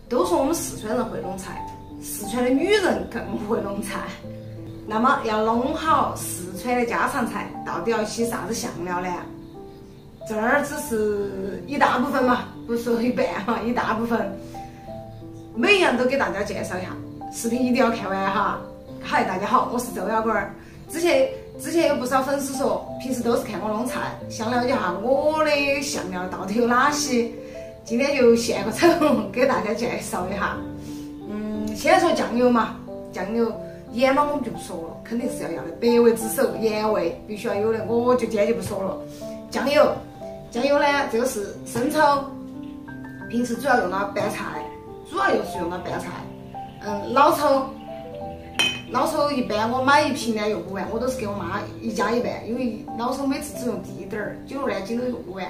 都说我们四川人会弄菜，四川的女人更会弄菜。那么要弄好四川的家常菜，到底要起啥子香料呢？这儿只是一大部分嘛，不说一半哈，一大部分，每一样都给大家介绍一下。视频一定要看完哈。嗨，大家好，我是周小官。之前有不少粉丝说，平时都是看我弄菜，想了解下我的香料到底有哪些。今天就现个丑给大家介绍一下。先说酱油嘛，酱油盐嘛我们就不说了，肯定是要的，百味之首，盐味必须要有的，我就今天就不说了。酱油呢，这个是生抽，平时主要用到拌菜，主要又是用到拌菜。老抽一般我买一瓶呢用不完，我都是给我妈一家一半，因为老抽每次只用滴点儿，久了呢紧都用不完，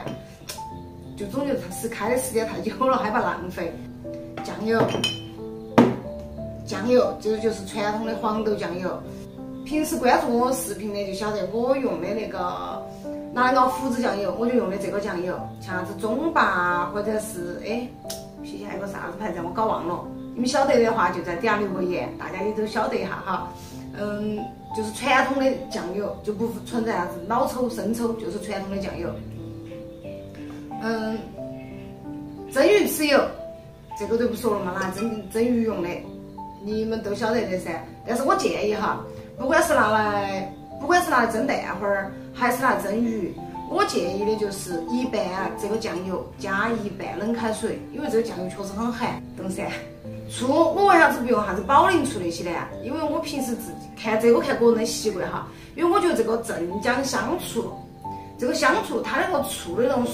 就总觉得它是开的时间太久了，害怕浪费。酱油这就是传统的黄豆酱油。平时关注我视频的就晓得我用的那个拿来熬胡子酱油，我就用的这个酱油，像啥子中巴或者是皮下有个啥子牌子我搞忘了。你们晓得的话，就在底下留个言，大家也都晓得一下哈。就是传统的酱油，就不存在啥子老抽、生抽，就是传统的酱油。蒸鱼豉油，这个就不说了嘛，拿蒸鱼用的，你们都晓得的噻。但是我建议哈，不管是拿来蒸蛋花儿，还是拿来蒸鱼，我建议的就是一半这个酱油加一半冷开水，因为这个酱油确实很寒，懂噻。醋我为啥子不用啥子保龄醋那些呢？因为我平时自己看个人的习惯哈，因为我觉得这个镇江香醋，这个香醋它那个醋的那种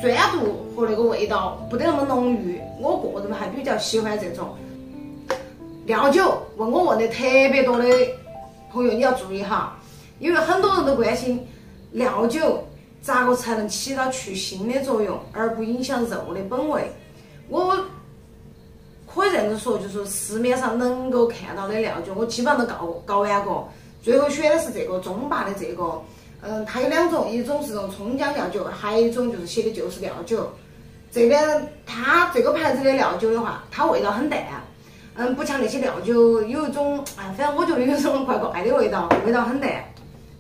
酸度和那个味道不得那么浓郁，我个人还比较喜欢这种。料酒问的特别多的朋友你要注意哈，因为很多人都关心料酒咋个才能起到去腥的作用，而不影响肉的本味。我可以这样子说，就是市面上能够看到的料酒，我基本上都搞完过，最后选的是这个中巴的这个。它有两种，一种是这种葱姜料酒，还有一种就是写的就是料酒。这边它这个牌子的料酒的话，它味道很淡，不像那些料酒有一种，反正我觉得有一种怪怪的味道很淡。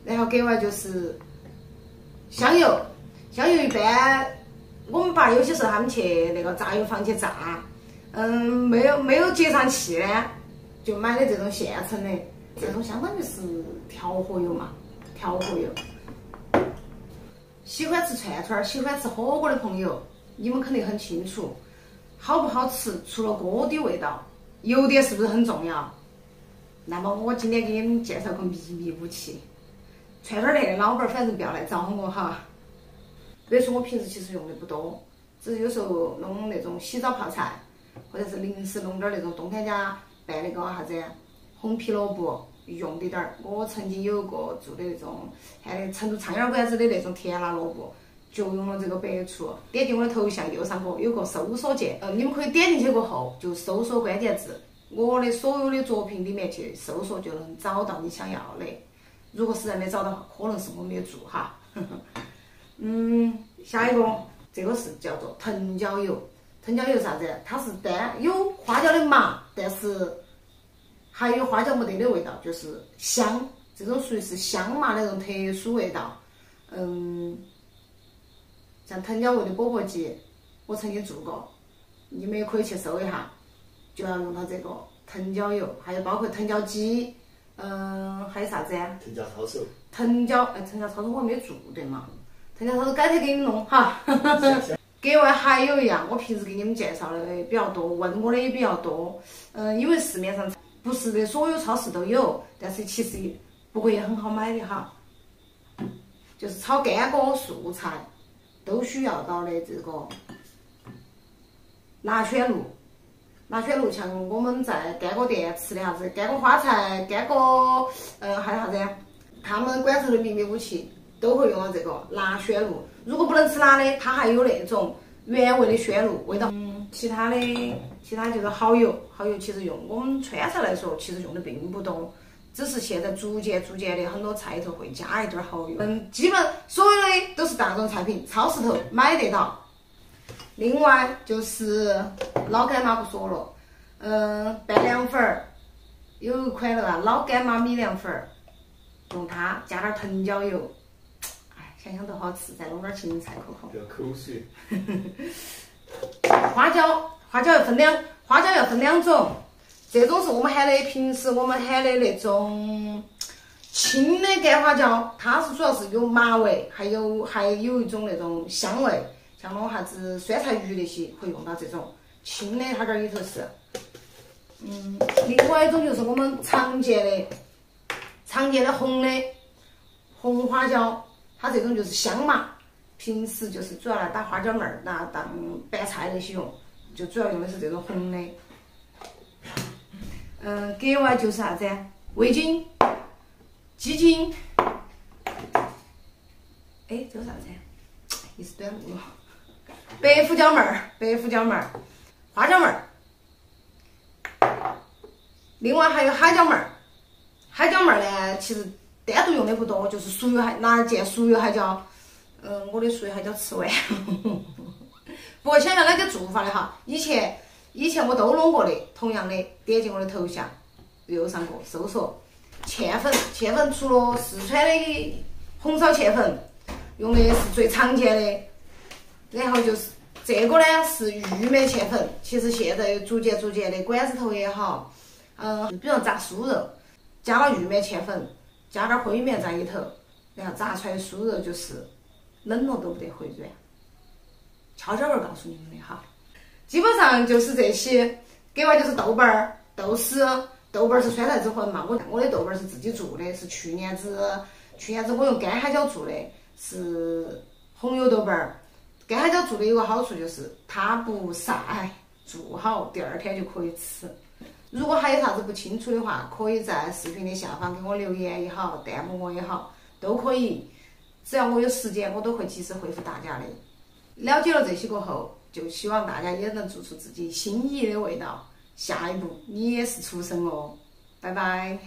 然后另外就是香油一般我们爸有些时候他们去那个榨油坊去榨。没有接上气呢，就买的这种现成的，这种相当于是调和油嘛，调和油。喜欢吃串串、喜欢吃火锅的朋友，你们肯定很清楚，好不好吃除了锅底味道，油点是不是很重要？那么我今天给你们介绍个秘密武器，串串店的老板反正不要来找我哈。别说我平时其实用的不多，只是有时候弄那种洗澡泡菜。或者是临时弄点那种冬天家拌那个啥子红皮萝卜用的点儿。我曾经有过做的那种还的成都苍蝇馆子的那种甜辣萝卜，就用了这个白醋。点击我的头像右上角有个搜索键，你们可以点进去过后就搜索关键字，我的所有的作品里面去搜索就能找到你想要的。如果实在没找到，可能是我没有做哈。下一个这个是叫做藤椒油。藤椒油啥子？它是有花椒的麻，但是还有花椒没得的味道，就是香。这种属于是香麻的那种特殊味道。像藤椒味的钵钵鸡，我曾经做过，你们也可以去搜一下，就要用到这个藤椒油，还有包括藤椒鸡，还有啥子呀？藤椒抄手。藤椒抄手我没做对嘛？藤椒抄手改天给你弄哈。另外还有一样，我平时给你们介绍的比较多，问我的也比较多。因为市面上不是的所有超市都有，但是其实不过也很好买的哈。就是炒干果素菜都需要到的这个辣宣露。辣宣露像我们在干果店吃的啥子干果花菜、干果还有啥子呀？他们馆头的秘密武器都会用到这个辣宣露。如果不能吃辣的，它还有那种原味的宣露味道。其他就是蚝油其实用我们川菜来说，其实用的并不多，只是现在逐渐的很多菜头会加一点蚝油。基本所有的都是大众菜品，超市头买得到。另外就是老干妈不说了，拌凉粉儿，有一款那个老干妈米凉粉儿，用它加点藤椒油，哎，想想都好吃，再弄点芹菜口口。流口水。花椒要分两种，这种是我们喊的平时我们喊的那种青的干花椒，它是主要是有麻味，还有一种那种香味，像弄啥子酸菜鱼那些会用到这种青的，它这里头是。另外一种就是我们常见的红花椒，它这种就是香麻，平时就是主要来打花椒面儿，拿当拌菜那些用，就主要用的是这种红的。格外就是啥子？味精、鸡精，哎，这个啥子？一时短路了。白胡椒面儿，花椒面儿。另外还有海椒面儿，海椒面儿呢，其实单独用的不多，就是熟油拿来煎熟油海椒。我的熟油海椒吃完，不过想要哪个做法的哈，以前我都弄过的，同样的点击我的头像，右上角搜索芡粉除了四川的红烧芡粉，用的是最常见的，然后就是这个呢是玉米芡粉，其实现在逐渐的馆子头也好。比如炸酥肉，加了玉米芡粉，加点烩面在里头，然后炸出来的酥肉就是冷了都不得回软。悄悄味告诉你们的哈，基本上就是这些。另外就是豆瓣儿、豆豉，豆瓣儿是酸菜之魂嘛，我的豆瓣儿是自己做的，是去年子我用干海椒做的，是红油豆瓣儿。干海椒做的有个好处就是它不晒，做好第二天就可以吃。如果还有啥子不清楚的话，可以在视频的下方给我留言也好，弹幕我也好，都可以。只要我有时间，我都会及时回复大家的。了解了这些过后，就希望大家也能做出自己心仪的味道。下一步你也是厨神哦，拜拜。